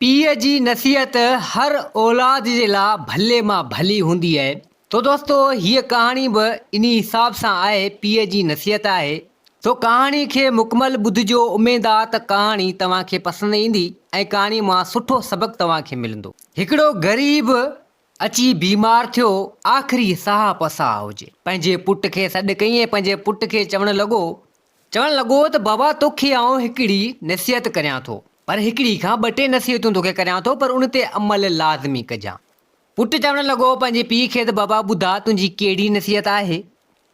पीउ जी नसीहत हर औलाद जे लाइ भले मां भली हूंदी आहे। तो दोस्तो हीअ कहाणी बि इन हिसाब सां आहे, पीउ जी नसीहत आहे। तो कहाणी खे मुकमल ॿुधिजो, उमेद आहे त कहाणी तव्हांखे पसंदि ईंदी ऐं कहाणी मां सुठो सबक़ु तव्हांखे मिलंदो। हिकिड़ो ग़रीब अची बीमार थियो, आख़िरी साह पसाह हुजे। पंहिंजे पुट खे सॾु कईं, पंहिंजे पुट खे चवणु लॻो त बाबा तोखे आउं हिकिड़ी नसीहत करियां थो, पर हिकिड़ी खां 2-3 नसीहतूं तोखे करियां थो, पर उन ते अमल लाज़मी कजां। पुटु चवणु लॻो पंहिंजे पीउ खे त बाबा ॿुधा तुंहिंजी कहिड़ी नसीहत आहे।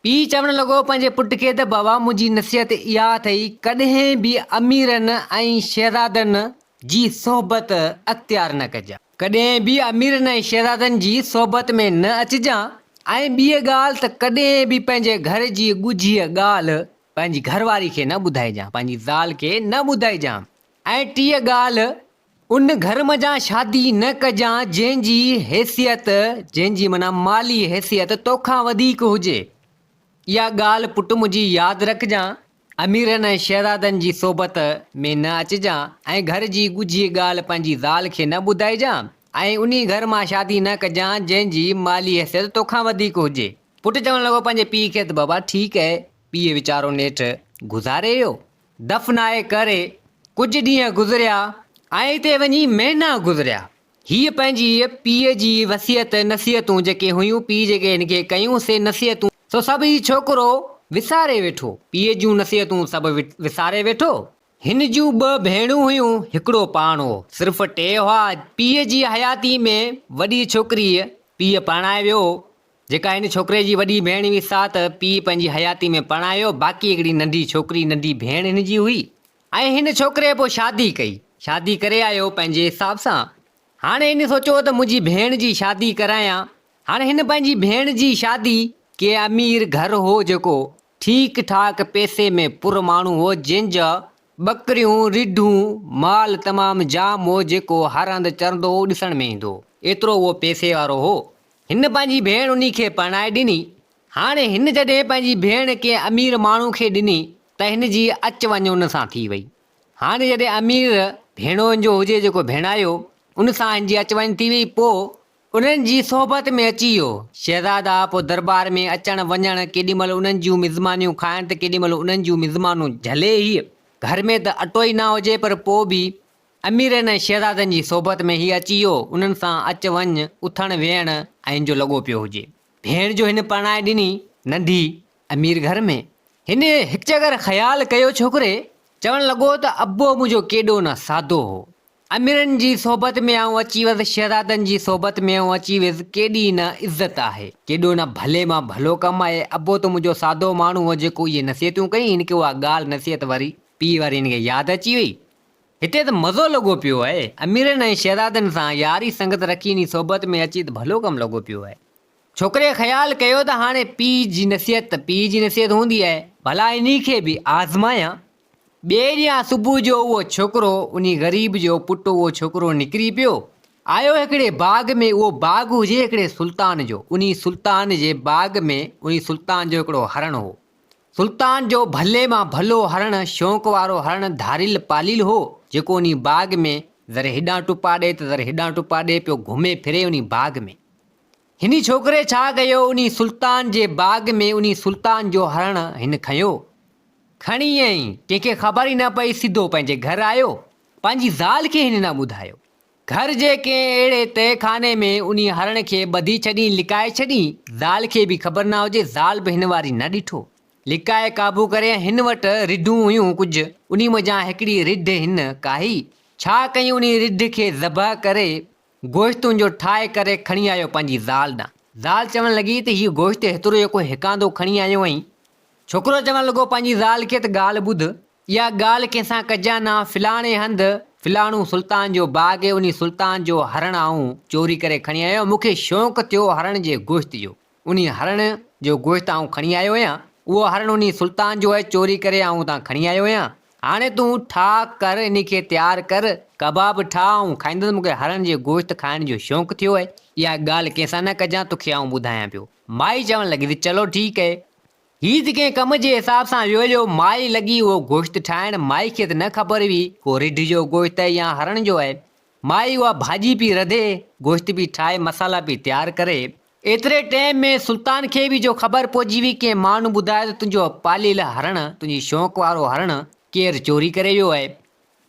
पीउ चवणु लॻो पंहिंजे पुट खे त बाबा मुंहिंजी नसीहत इहा अथई, कॾहिं बि अमीरनि ऐं शहज़ादनि जी सोहबत अख़्तियार न कजां। कॾहिं बि अमीरनि ऐं शहज़ादनि जी सोहबत में न अचिजां। ऐं ॿी ॻाल्हि त कॾहिं बि पंहिंजे घर जी ॻुझी ॻाल्हि पंहिंजी घरवारी खे न ॿुधाइजांइ, पंहिंजी ज़ाल खे न ॿुधाइजांइ। ऐं टीह ॻाल्हि, उन घर मंझां शादी न कजांइ जंहिंजी माना माली हैसियत तोखां वधीक हुजे। इहा ॻाल्हि पुटु मुंहिंजी यादि रखजांइ। अमीरनि ऐं शहज़ादनि जी सोबत में न अचिजांइ ऐं घर जी ॻुझी ॻाल्हि पंहिंजी ज़ाल खे न ॿुधाइजांइ ऐं उन घर मां शादी न कजांइ जंहिंजी माली हैसियत तोखां वधीक हुजे। पुटु चवणु लॻो पंहिंजे पीउ खे त बाबा ठीकु आहे। पीउ वीचारो नेठि गुज़ारे वियो। दफ़नाए करे कुझु ॾींहं गुज़रिया ऐं हिते वञी महीना गुज़रिया। हीअ पंहिंजी पीउ जी वसियत नसीहतूं जेके हुयूं, पीउ जेके हिनखे कयूं से नसीहतूं, सो सभु हीउ छोकिरो विसारे वेठो। पीउ जूं नसीहतूं सभु विसारे वेठो। हिन जूं 2 भेणूं हुयूं, हिकिड़ो पाण हो, सिर्फ़ु 3 हुआ। पीउ जी हयाती में वॾी छोकिरी पीउ परणाए वियो, जेका हिन छोकिरे जी वॾी भेण हुई सा त पीउ पंहिंजी हयाती में परणायो। बाक़ी हिकिड़ी नंढी छोकिरी, नंढी भेण हिन जी हुई। ऐं हिन छोकिरे पोइ शादी कई, शादी करे आयो पंहिंजे हिसाब सां। हाणे हिन सोचियो त मुंहिंजी भेण जी शादी करायां। हाणे हिन पंहिंजी भेण जी शादी के अमीर घर हो, जेको ठीकु ठाक पैसे में पुर माण्हू हो, जंहिंजा ॿकरियूं रिढूं माल तमामु जाम हो, जेको हर हंधि चरंदो हो, ॾिसण में ईंदो। एतिरो उहो पैसे वारो हो। हिन पंहिंजी भेण उन खे परणाए ॾिनी। हाणे हिन जॾहिं पंहिंजी भेण के अमीर माण्हू खे ॾिनी त हिन जी अचु वञु उन सां थी वई। हाणे जॾहिं अमीर भेणुनि जो हुजे, जेको भेणायो, उन सां हिन जी अचु वञु थी वई। पोइ उन्हनि जी सोहबत में अची वियो शहज़ादा। पोइ दरबार में अचणु वञणु, केॾीमहिल उन्हनि जूं मिज़मानियूं खाइणु त केॾीमहिल उन्हनि जूं मिज़मानूं झले ई। घर में त अटो ई न हुजे, पर पोइ बि अमीरनि ऐं शहज़ादनि जी सोहबत में हीअ अची वियो। उन्हनि सां अचु वञु, उथणु वेहणु ऐं हिन जो लॻो पियो हुजे। भेण जो हिन परणाए ॾिनी नंढी अमीर घर में। हिन हिकु चकर ख़्यालु कयो छोकिरे, चवणु लॻो त अबो मुंहिंजो केॾो न सादो हो। अमीरनि जी सोहबत में आऊं अची वियुसि, शहज़ादनि जी सोहबत में आऊं अची वियुसि, केॾी न इज़त आहे, केॾो न भले मां भलो कमु आहे। अबो त मुंहिंजो सादो माण्हू हो, जेको इहे नसीहतूं कई। हिनखे उहा ॻाल्हि नसीहत वारी पीउ वारी हिनखे यादि अची वई। हिते त मज़ो लॻो पियो आहे। अमीरनि ऐं शहज़ादनि सां यारी संगत रखी नी सोहबत में अची त भलो कमु लॻो पियो आहे। छोकिरे ख़्यालु कयो त हाणे पीउ जी नसीहत हूंदी आहे, भला इन खे बि आज़मायां। ॿिए ॾींहुं सुबुह जो उहो छोकिरो, उन ग़रीब जो पुटु, उहो छोकिरो निकिरी पियो, आयो हिकिड़े बाग़ में। उहो बाग़ हुजे हिकिड़े सुल्तान जो। उन सुल्तान जे बाग़ में उन सुल्तान जो हिकिड़ो हरण हो। सुल्तान जो भले मां भलो हरण, शौक़ु वारो हरण, धारिल पालिल हो, जेको उन बाग़ में ज़रे हेॾां टुपा ॾे त ज़रे हेॾां टुपा ॾे पियो, घुमे फिरे उन बाग़ में। हिन छोकिरे छा कयो, उन सुल्तान जे बाग़ में उन सुल्तान जो हरण हिन खयो, खणी आई। कंहिंखे ख़बर ई न पई, सिधो पंहिंजे घर आयो। पंहिंजी ज़ाल खे हिन न ॿुधायो। घर जे कंहिं अहिड़े तहखाने में उन हरण खे ॿधी छॾी, लिकाए छॾी। ज़ाल खे बि ख़बर न हुजे, ज़ाल बि हिन वारी न ॾिठो। लिकाए क़ाबू करे हिन वटि रिढूं हुयूं कुझु, उन मज़ा हिकिड़ी रिढ हिन काई। छा कई, उन रिढ खे ज़बह करे गोश्तुनि जो ठाहे करे खणी आयो पंहिंजी ज़ाल ॾांहुं। ज़ाल चवणु लॻी त हीउ गोश्त हेतिरो जेको हिकांदो खणी आयो आहीं। छोकिरो चवणु लॻो पंहिंजी ज़ाल खे त ॻाल्हि ॿुध, इहा ॻाल्हि कंहिंसां कजां न। फिलाणे हंधि फिलाणो सुल्तान जो बाग़, उन सुल्तान जो हरण आऊं चोरी करे खणी आयो। मूंखे शौक़ु थियो हरण जे गोश्त जो। उन हरण जो गोश्त आऊं खणी आयो आहियां। उहो हरण उन सुल्तान जो आहे, चोरी करे आऊं तां खणी आयो आहियां। हाणे तूं ठाह कर, इन खे तयारु कर, कबाब ठाह ऐं खाईंदुसि। मूंखे हरण जे गोश्त खाइण जो शौक़ु थियो आहे। इहा ॻाल्हि कंहिंसां न कजां, तोखे आऊं ॿुधायां पियो। माई चवणु लॻी त चलो ठीकु आहे। हीअ त कंहिं कम जे हिसाब सां वियो। माई लॻी उहो गोश्त ठाहिण। माई खे त न ख़बर हुई को रिढ जो गोश्त आहे या हरण जो आहे। माई उहा भाॼी पई रधे, गोश्त पई ठाहे, मसाला पई तयारु करे। एतिरे टाइम में सुल्तान खे बि जो ख़बर पइजी हुई कि माण्हू ॿुधाए त तुंहिंजो पालियल हरण, तुंहिंजी शौक़ वारो हरण केरु चोरी करे वियो आहे।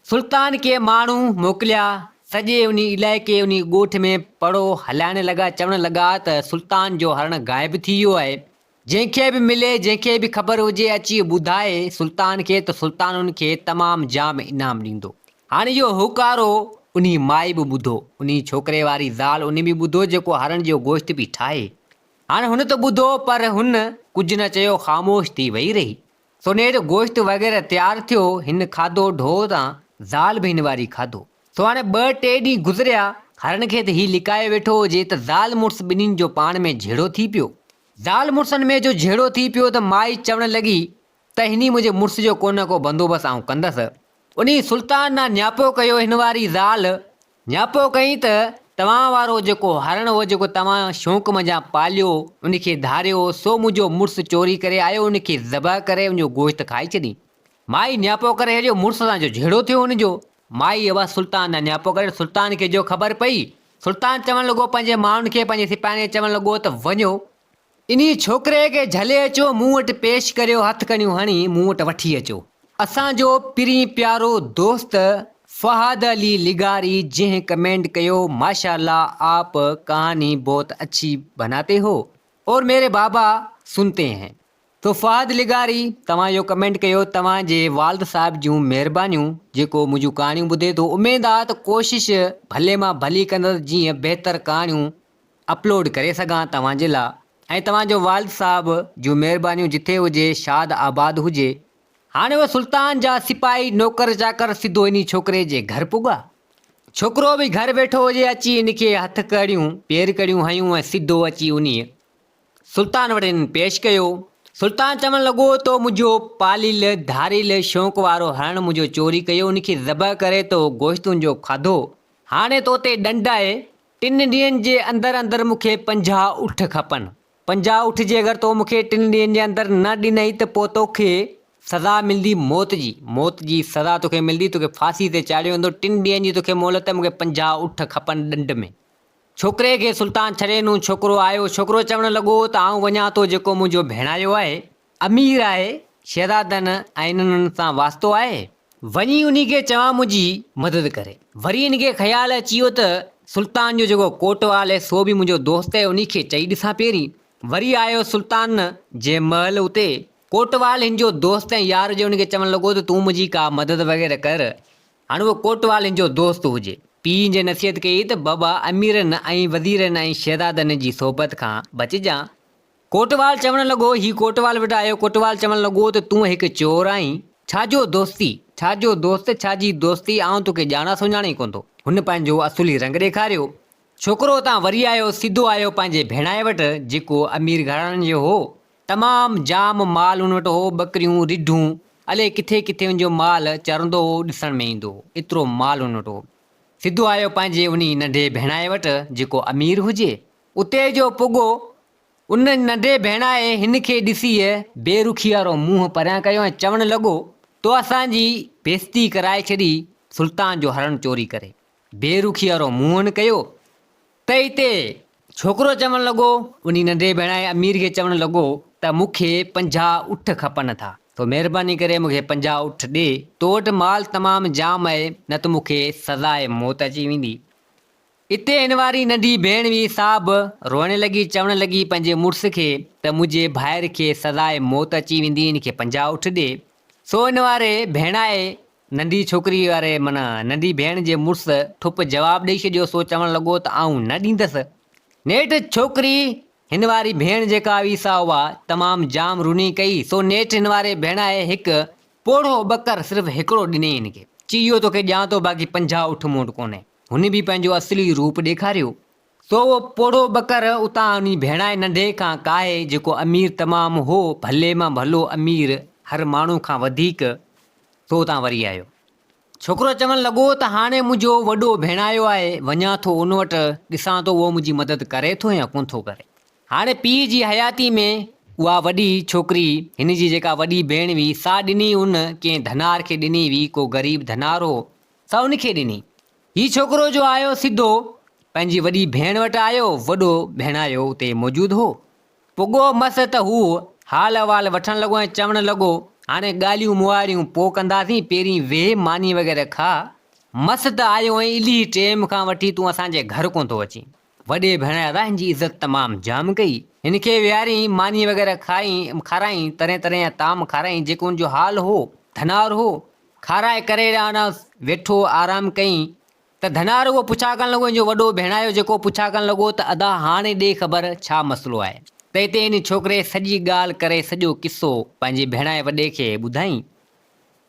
सुल्तान के माण्हू मोकिलिया, सॼे उन इलाइक़े उन ॻोठ में पड़ो हलाइण लॻा, चवण लॻा त सुल्तान जो हरण ग़ाइब थी वियो आहे। जंहिंखे बि मिले, जंहिंखे बि ख़बर हुजे, अची ॿुधाए सुल्तान खे, त सुल्तान उनखे तमामु जाम इनाम ॾींदो। हाणे इहो हुकारो उन माई बि ॿुधो, उन छोकिरे वारी ज़ाल उन बि ॿुधो जेको हरण जो गोश्त बि ठाहे। हाणे हुन त ॿुधो, पर हुन कुझु न चयो, ख़ामोश थी वेही रही। सो नेठि गोश्त वग़ैरह तयारु थियो, हिन खाधो ढो तां, ज़ाल बि हिन वारी खाधो। सो हाणे 2-3 ॾींहं गुज़रिया, हरण खे त हीउ लिकाए वेठो हुजे त ज़ाल मुड़ुस ॿिन्हिनि जो पाण में झेड़ो थी पियो। ज़ाल मुड़ुसनि में जो झेड़ो थी पियो त माई चवण लॻी त हिन मुंहिंजे मुड़ुस जो को न को बंदोबस्तु आउं कंदसि। उन सुल्तान ना न्यापो कयो, हिन वारी ज़ाल न्यापो कई त तव्हां वारो जेको हरण हो, जेको तव्हां शौक़ मंझां पालियो, उनखे धारियो, सो मुंहिंजो मुड़ुसु चोरी करे आयो, उनखे ज़बह करे उनजो गोश्त खाई छॾी। माई न्यापो करे हेॾियो, मुड़ुस सां जो झेड़ो थियो हुनजो। माई अवा सुल्तान ना न्यापो करे, सुल्तान खे जो ख़बर पई, सुल्तान चवण लॻो पंहिंजे माण्हुनि खे, पंहिंजे सिपाहियुनि खे चवण लॻो त वञो इन्ही छोकिरे खे झले अचो, मूं वटि पेश करियो, हथ कनियूं हणी मूं वटि वठी अचो। असांजो पिरी प्यारो दोस्त फहद अली लिगारी, जंहिं कमेंट कयो, माशाल्लाह आप कहानी बहुत अच्छी बनाते हो और मेरे बाबा सुनते हैं। तो फहद लिगारी, तव्हां इहो कमेंट कयो, तव्हांजे वालिद साहिब जूं महिरबानियूं जेको मुंहिंजूं कहाणियूं ॿुधे थो। उमेद आहे त कोशिशि भले मां भली कंदुसि जीअं बहितर कहाणियूं अपलोड करे सघां तव्हांजे लाइ। ऐं तव्हांजो वालिद साहिब जूं महिरबानियूं जिथे हुजे, शाद आबाद हुजे। हाणे उहे सुल्तान जा सिपाही नौकर चाकर सिधो इन छोकिरे जे घर पुॻा। छोकिरो बि घर वेठो हुजे, अची इनखे हथ कड़ियूं पेर कड़ियूं हयूं ऐं सिधो अची उन सुल्तान वटि पेश कयो। सुल्तान चवणु लॻो, तो मुंहिंजो पालियल धारियल शौक़ वारो हरण मुंहिंजो चोरी कयो, उनखे ज़बह करे तो गोश्त जो खाधो। हाणे तो ते ॾंड आहे, 3 ॾींहंनि जे अंदरि अंदरि मूंखे 50 ऊठ खपनि। 50 ऊठ जे अगरि तो मूंखे 3 ॾींहंनि जे अंदरि न ॾिनई त पोइ तोखे सज़ा मिलंदी मौत जी। मौत जी सज़ा तोखे मिलंदी, तोखे फांसी ते चाढ़ियो वेंदो। 3 ॾींहंनि जी तोखे मोहलत, मूंखे 50 ऊठ खपनि ॾंड में। छोकिरे खे सुल्तान छॾे ॾिनो। छोकिरो आयो, छोकिरो चवणु लॻो त आउं वञा थो, जेको मुंहिंजो भेणायो आहे अमीर आहे, शहज़ादनि ऐं इन्हनि सां वास्तो आहे, वञी उन खे चवां मुंहिंजी मदद करे। वरी इनखे ख़्यालु अची वियो त सुल्तान जो जेको कोटवाल आहे सो बि मुंहिंजो दोस्त आहे, उन खे चई ॾिसां पहिरीं। वरी आयो सुल्तान जे महल उते, कोटवाल हिन जो दोस्त ऐं यार जो, उनखे चवणु लॻो त तूं मुंहिंजी का मदद वग़ैरह कर। हाणे उहो कोटवाल हिन जो दोस्त हुजे, पीउ जे नसीहत कई त बाबा अमीरनि ऐं वज़ीरनि ऐं शहज़ादनि जी सोबत खां बचिजां। कोटवाल चवणु लॻो, ही कोटवाल वटि आयो। कोटवाल चवणु लॻो त तूं हिकु चोर आहीं, छाजो दोस्ती, छाजो दोस्त, छाजी दोस्ती, आउं तोखे ॼाणा सुञाणे कोन थो। हुन पंहिंजो असुली रंग ॾेखारियो। छोकिरो उतां वरी आयो, सिधो आयो पंहिंजे भेणाए वटि, जेको अमीर घराणे जो हो। तमामु जाम माल हुन वटि हो, ॿकरियूं, रिढूं, अलाए किथे किथे हुनजो माल चरंदो हो, ॾिसण में ईंदो हो, एतिरो माल हुन वटि हो। सिधो आयो पंहिंजे उन नंढे भेणाए वटि, जेको अमीर हुजे। उते जो पुॻो, उन नंढे भेणाए हिन खे ॾिसी बेरुखी वारो मुंहुं परियां कयो ऐं चवणु लॻो, तो असांजी बेइज़ती कराए छॾी सुल्तान जो हरण चोरी करे। बेरुखी वारो मुंहुं न कयो त हिते छोकिरो चवणु लॻो, उन नंढे भेणाए अमीर खे चवणु लॻो त मूंखे 50 ऊठ खपनि था, तो महिरबानी करे मूंखे 50 ऊठ ॾे, तो वटि माल तमामु जाम आहे, न त मूंखे सज़ाए मौत अची वेंदी। हिते हिन वारी नंढी भेण हुई साहब, रोअण लॻी, चवणु लॻी पंहिंजे मुड़ुस खे त मुंहिंजे भाइर खे सज़ाए मौत अची वेंदी, हिनखे 50 ऊठ ॾे। सो हिन वारे भेणाए नंढी छोकिरी वारे माना नंढी भेण जे मुड़ुस ठुप जवाबु ॾेई छॾियो। सो चवणु लॻो त आउं न ॾींदसि। नेठि छोकिरी हिन वारी भेण जेका हुई सा उहा तमामु जाम रुनी कई। सो नेठि हिन वारे भेणाए हिकु पोड़ो ॿकर सिर्फ़ु हिकिड़ो ॾिनई हिनखे, चई इहो तोखे ॾियां थो, बाक़ी 50 ऊठ मूं वटि कोन्हे। हुन बि पंहिंजो असली रूप ॾेखारियो। सो उहो पोड़ो ॿकर उतां उन भेणाए नंढे खां काहे, जेको अमीर तमामु हो, भले मां भलो अमीर, हर माण्हू खां वधीक, सो उतां वरी आयो। छोकिरो चवणु लॻो त हाणे मुंहिंजो वॾो भेणायो आहे, वञा थो उन वटि, ॾिसां थो उहो मुंहिंजी मदद करे थो या कोन थो करे। हाणे पीउ जी हयाती में उहा वॾी छोकिरी, हिन जी जेका वॾी भेण हुई, सा ॾिनी उन कंहिं धनार खे ॾिनी हुई, को ग़रीब धनार हो, सा उनखे ॾिनी। ही छोकिरो जो आयो सिधो पंहिंजी वॾी भेण वटि आयो। वॾो भेणायो उते मौजूदु हो। पुॻो मस त हू हाल अहिवाल वठणु लॻो ऐं चवणु लॻो, हाणे ॻाल्हियूं मुआरियूं पोइ कंदासीं, पहिरीं वेह मानी वग़ैरह खा। मस त आयो ऐं इली टेम खां वठी तूं असांजे घर कोन थो अची। वॾे भेणाए हिन जी इज़त तमामु जाम कई। हिन खे विहारियईं, मानी वग़ैरह खाराईं, तरह तरह जा ताम खाराईं। जेको हुनजो हाल हो, धनार हो, खाराए करे वेठो आराम कयईं त धनार उहो पुछा करणु लॻो। जो वॾो भेणायो जेको पुछा करणु लॻो त अदा हाणे ॾे ख़बर छा मसइलो आहे। त हिते हिन छोकिरे सॼी ॻाल्हि करे सॼो किसो पंहिंजे भेणाए वॾे खे ॿुधाईं।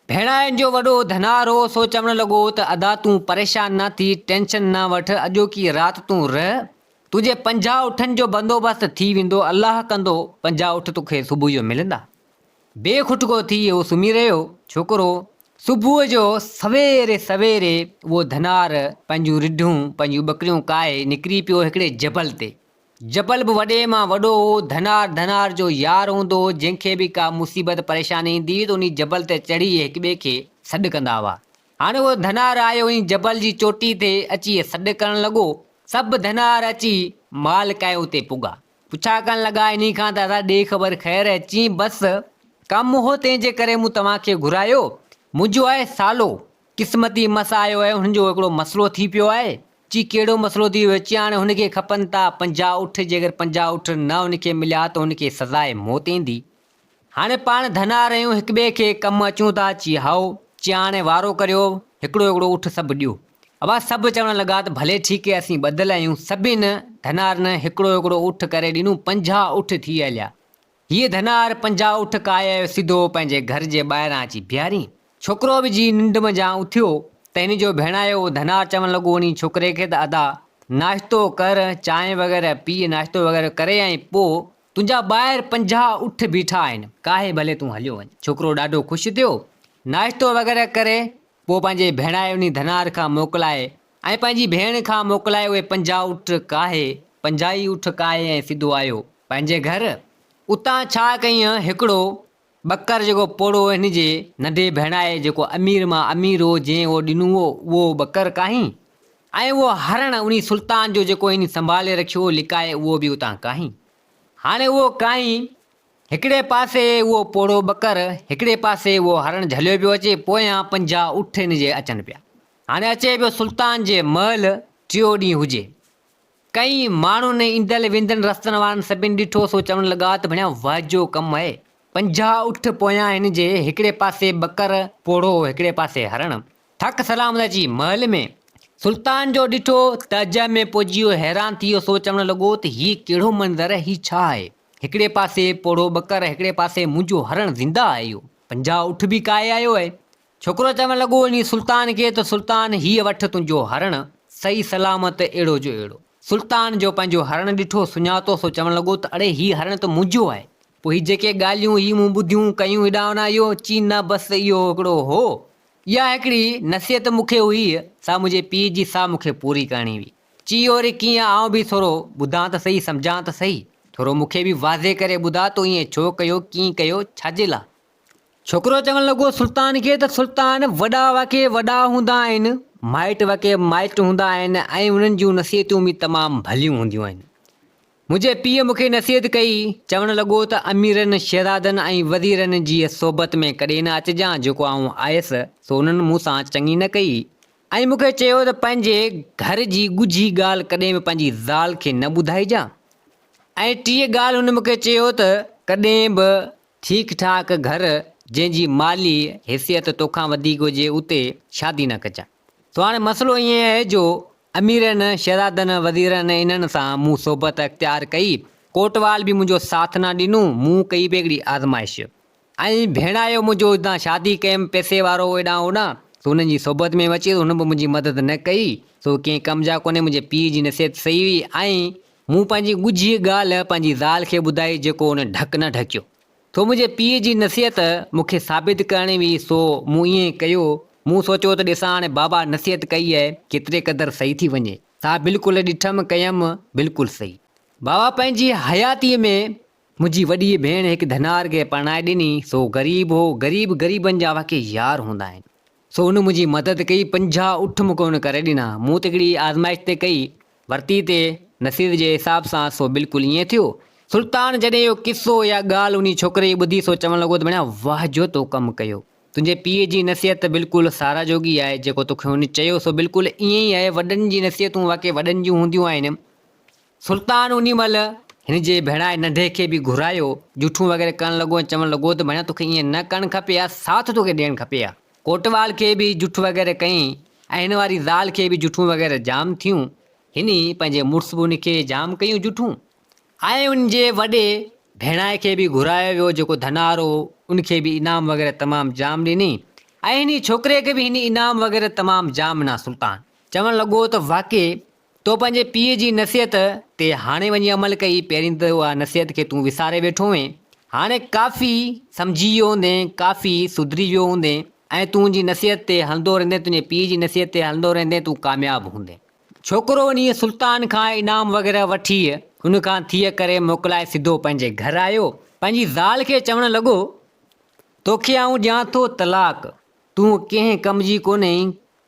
भेणाइनि जो वॾो धनार हो, सो चवणु लॻो त अदा तूं परेशान न थी, टेंशन न वठि। अॼोकी राति तूं रह, तुंहिंजे 50 ऊठनि जो बंदोबस्तु थी वेंदो। अलाह कंदो 50 ऊठ तोखे सुबुह जो मिलंदा। बेखुटको थी उहो सुम्ही रहियो। छोकिरो सुबुह जो सवेरे सवेरे उहो धनार पंहिंजूं रिढूं, पंहिंजूं ॿकरियूं काए निकिरी पियो हिकिड़े जबल ते। जबल बि वॾे मां वॾो हो। धनार जो यार हूंदो, जंहिंखे बि का मुसीबत परेशानी ईंदी त उन जबल ते चढ़ी हिक ॿिए खे सॾु कंदा हुआ। हाणे उहो धनार आयो ऐं जबल जी चोटी ते अची सॾु करणु लॻो। सभु धनार अची माल काए उते पुॻा। पुछा करणु लॻा इन खां त दादा ॾे ख़बर ख़ैर अची, बसि कमु हो तंहिंजे करे मूं तव्हांखे घुरायो। मुंहिंजो आहे सालो, क़िस्मती मस आयो आहे, हुनजो हिकिड़ो मसइलो थी पियो आहे। ची कहिड़ो मसइलो थी वियो अची, हाणे हुनखे खपनि था 50 ऊठ। जेकर 50 ऊठ न हुनखे मिलिया त हुनखे सज़ाए मौत ईंदी। हाणे पाण धनार आहियूं, हिक ॿिए खे कमु अचूं था। ची हाओ, ची हाणे वारो करियो, हिकिड़ो हिकिड़ो ऊठ सभु ॾियो। अबा सभु चवणु लॻा त भले ठीकु आहे, असीं ॿधल आहियूं। सभिनि धनार न हिकिड़ो हिकिड़ो ऊठ करे ॾिनूं। 50 ऊठ थी हलिया। हीअ धनार 50 ऊठ काए सिधो पंहिंजे घर जे ॿाहिरां अची बीहारी। छोकिरो बि जी निंड मञा उथियो त हिन जो भेणायो धनार चवणु लॻो उन छोकिरे खे त अदा नाश्तो कर, चांहि वग़ैरह पी, नाश्तो वग़ैरह करे ऐं पोइ तुंहिंजा ॿाहिरि 50 ऊठ बीठा आहिनि, काहे भले तूं हलियो वञ। छोकिरो ॾाढो ख़ुशि थियो। नाश्तो वग़ैरह करे पोइ पंहिंजे भेणाए उन धनार खां मोकिलाए ऐं पंहिंजी भेण खां मोकिलाए उहे 50 ऊठ काहे, 50 ई ऊठ काहे ऐं सिधो आयो पंहिंजे घर। उतां छा कईं, हिकिड़ो ॿकर जेको पोड़ो हिन जे नंढे भेणाए जेको अमीर मां अमीर हो, जंहिं उहो ॾिनो हो, उहो ॿकर काहीं ऐं उहो हरण उन सुल्तान जो जेको हिन संभाले रखियो हो लिकाए, उहो बि उतां काहीं। हाणे उहो काहीं हिकिड़े पासे उहो पोड़ो ॿकर, हिकिड़े पासे उहो हरण झलियो पियो अचे। पोयां 50 ऊठ हिन जे अचनि पिया। हाणे अचे पियो सुल्तान जे महल, 3 ॾींहुं हुजे। कई माण्हुनि ईंदड़ वेंदड़ रस्तनि वारनि सभिनि ॾिठो, सो चवणु लॻा त भणिया वाजो कमु आहे। 50 ऊठ पोयां हिन जे, हिकिड़े पासे ॿकर पोड़ो, हिकिड़े पासे हरण। थक सलामत अची महल में सुल्तान जो ॾिठो त अज में पहुची वियो, हैरान थी वियो। सो चवणु लॻो त हीउ कहिड़ो मंज़र आहे, हीउ छा आहे। हिकिड़े पासे पोड़ो ॿकर, हिकिड़े पासे मुंहिंजो हरण ज़िंदा आहे। इहो 50 ऊठ बि काए आयो आहे। छोकिरो चवणु लॻो इन सुल्तान खे त सुल्तान हीअ वठि तुंहिंजो हरण, सही सलामत अहिड़ो जो अहिड़ो। सुल्तान जो पंहिंजो हरण ॾिठो, सुञातो, सो चवणु लॻो त अड़े हीउ हरण त मुंहिंजो आहे। पोइ हीअ जेके ॻाल्हियूं ही मूं ॿुधियूं कयूं हेॾां होॾां, इहो ची न बसि इहो हिकिड़ो हो। इहा हिकिड़ी नसीहत मूंखे हुई, सा मुंहिंजे पीउ जी, सा मूंखे पूरी करणी हुई। ची वरी कीअं आउं बि थोरो ॿुधां त सही, सम्झां त सही, थोरो मूंखे बि वाज़े करे ॿुधा तो ईअं छो कयो, कीअं कयो, छाजे लाइ। छोकिरो चवणु लॻो सुल्तान खे त सुल्तान वॾा वाके वॾा हूंदा आहिनि, माइट वाके माइट हूंदा आहिनि ऐं उन्हनि जूं नसीहतूं बि तमामु भलियूं हूंदियूं आहिनि। मुंहिंजे पीउ मूंखे नसीहत कई, चवणु लॻो त अमीरनि, शहज़ादनि ऐं वज़ीरनि जी सोबत में कॾहिं न अचिजांइ। जेको आउं आयुसि सो उन्हनि मूंसां चङी न कई ऐं मूंखे चयो त पंहिंजे घर जी ॻुझी ॻाल्हि कॾहिं बि पंहिंजी ज़ाल खे न ॿुधाइजांइ। ऐं टीह ॻाल्हि हुन मूंखे चयो त कॾहिं बि ठीकु ठाक घर जंहिंजी माली हैसियत तोखां वधीक हुजे उते शादी न कजांइ। सो हाणे मसइलो ईअं आहे जो अमीरनि, शहज़ादनि, वज़ीरनि इन्हनि सां मूं सोबत अख़्तियार कई। कोटवाल बि मुंहिंजो साथ न ॾिनो। मूं कई बि हिकिड़ी आज़माइश ऐं भेणायो मुंहिंजो हितां शादी कयमि, पैसे वारो हेॾां होॾां, सो हुननि जी सोबत में अची हुन बि मुंहिंजी मदद न कई। सो कंहिं कम जा कोन्हे। मुंहिंजे पीउ जी नसीहत सही हुई ऐं मूं पंहिंजी ॻुझी ॻाल्हि पंहिंजी ज़ाल खे ॿुधाई, जेको हुन ढक न ढकियो। सो मुंहिंजे पीउ जी नसीहत मूंखे साबित करणी हुई, सो मूं ईअं कयो। मूं सोचियो त ॾिसां हाणे बाबा नसीहत कई आहे, केतिरे क़दुरु सही थी वञे। सा बिल्कुलु ॾिठमि, कयमि, बिल्कुलु सही। बाबा पंहिंजी हयातीअ में मुंहिंजी वॾी भेण हिकु धनार खे परणाए ॾिनी। सो ग़रीब हो, ग़रीबनि जा वाके यार हूंदा आहिनि। सो उन मुंहिंजी मदद कई, 50 उठ मुकोन करे ॾिना। मूं त हिकिड़ी आज़माइश ते कई, वरिती ते नसीब जे हिसाब सां सो बिल्कुलु ईअं थियो। सुल्तान जॾहिं इहो किस्सो या ॻाल्हि उन छोकिरे जी ॿुधी सो चवणु लॻो त भेणा वाह जो तो कमु कयो, तुंहिंजे पीउ जी नसीहत बिल्कुलु सारा जोगी आहे, जेको तोखे हुन चयो सो बिल्कुलु ईअं ई आहे। वॾनि जी नसीहतूं वाक़ई वॾनि जूं हूंदियूं आहिनि। सुल्तान उन महिल हिन जे भेणाए नंढे खे बि घुरायो, जूठूं वग़ैरह करणु लॻो, चवणु लॻो त भेणा तोखे ईअं न करणु खपे आहे, साथ तोखे ॾियणु खपे आहे। कोटवाल खे बि जुठ वग़ैरह कयईं ऐं हिन वारी ज़ाल खे बि जुठूं वग़ैरह जाम थियूं। हिन पंहिंजे मुड़ुस बि उनखे जाम कयूं जुठूं ऐं उनजे वॾे भेणाए खे बि घुरायो वियो, जेको धनारो उनखे बि इनाम वग़ैरह तमामु जाम ॾिनी ऐं हिन छोकिरे खे बि हिन इनाम वग़ैरह तमामु जाम ॾिना। सुल्तान चवणु लॻो त वाक़ई तो पंहिंजे पीउ जी नसीहत ते हाणे वञी अमल कई, पहिरीं त उहा नसीहत खे तूं विसारे वेठो हुएं, हाणे काफ़ी सम्झी वियो हूंदे, काफ़ी सुधरी वियो हूंदे ऐं तुंहिंजी नसीहत ते हलंदो रहंदे, तुंहिंजे पीउ जी नसीहत ते हलंदो रहंदे तूं कामयाबु हूंदे। छोकिरो वञी सुल्तान खां इनाम वग़ैरह वठी हुन खां थी करे मोकिलाए सिधो पंहिंजे घर आयो। पंहिंजी ज़ाल खे चवणु लॻो तोखे आऊं ॾियां थो तलाक, तूं कंहिं कम जी कोन्हे,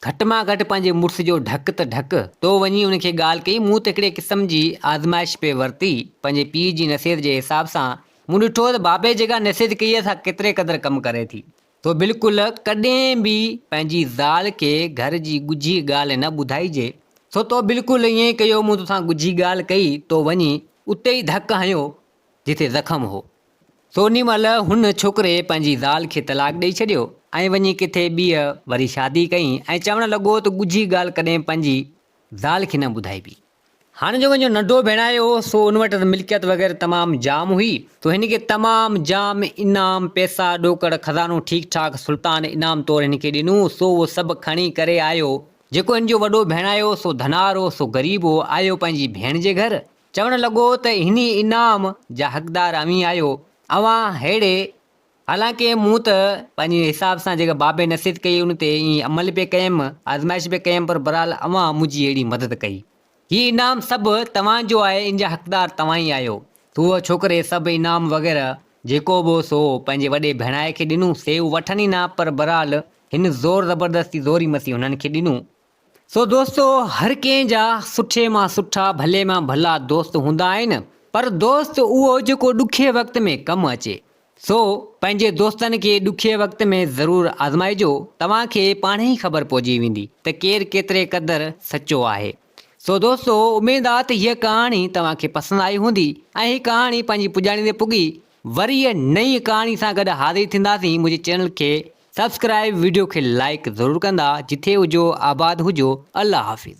घटि मां घटि पंहिंजे मुड़ुस जो ढक त ढक। तो वञी उनखे ॻाल्हि कई, मूं त हिकिड़े क़िस्म जी आज़माइश पे वरिती पंहिंजे पीउ जी नसीहत जे हिसाब सां। मूं ॾिठो त बाबे जेका नसीहत कई आहे सा केतिरे क़दुरु कमु करे थी। तो बिल्कुलु कॾहिं बि पंहिंजी ज़ाल खे घर जी ॻुझी ॻाल्हि न ॿुधाइजे। सो तो बिल्कुलु ईअं ई कयो, मूं तोसां ॻुझी ॻाल्हि कई तो वञी उते ई धकु हयो जिथे ज़ख़म हो। सो उन महिल हुन छोकिरे पंहिंजी ज़ाल खे तलाक ॾेई छॾियो ऐं वञी किथे ॿीअ वरी शादी कई ऐं चवणु लॻो त ॻुझी ॻाल्हि कॾहिं पंहिंजी ज़ाल खे न ॿुधाइबी। हाणे जो मुंहिंजो नंढो भेणायो सो उन वटि मिल्कियत वग़ैरह तमामु जाम हुई, तो हिन खे तमामु जाम इनाम पैसा ॾोकड़ खज़ानो ठीकु ठाक सुल्तान इनाम तौरु हिन खे ॾिनो। सो उहो सभु खणी करे आयो। जेको हिन जो वॾो भेणायो सो धनार हो, सो ग़रीब हो, आयो पंहिंजी भेण जे घर। चवणु लॻो त हिन इनाम जा हक़दार अवीं आहियो, अवां अहिड़े, हालांकि मूं त पंहिंजे हिसाब सां जेका बाबे नसीहत कई उन ते ईअं अमल पे कयमि, आज़माइश पे कयमि, पर बहरहाल अवां मुंहिंजी अहिड़ी मदद कई। हीउ इनाम सभु तव्हांजो आहे, इन जा हक़दार तव्हां ई आहियो। तो उहो छोकिरे सभु इनाम वग़ैरह जेको बि सो पंहिंजे वॾे भेणाए खे ॾिनूं। सेव वठनि ई न, पर बहरहाल हिन ज़ोर ज़बरदस्ती ज़ोरी मसी हुननि खे ॾिनूं। सो दोस्तो, हर कंहिं जा सुठे मां सुठा, भले मां भला दोस्त हूंदा आहिनि, पर दोस्त उहो जेको ॾुखे वक़्त में कमु अचे। सो पंहिंजे दोस्तनि खे ॾुखे वक़्त में ज़रूरु आज़माइजो, तव्हांखे पाण ई ख़बर पइजी वेंदी त केरु केतिरे क़दुरु सचो आहे। सो दोस्तो, उमेद आहे त हीअ कहाणी तव्हांखे पसंदि आई हूंदी ऐं हीअ कहाणी पंहिंजी पुॼाणी ते पुॻी। वरी हीअ नई कहाणी सां गॾु हाज़िर थींदासीं। मुंहिंजे चैनल खे सब्सक्राइब, वीडियो खे लाइक ज़रूरु कंदा। जिथे हुजो आबाद हुजो। अल्लाह हाफ़िज़।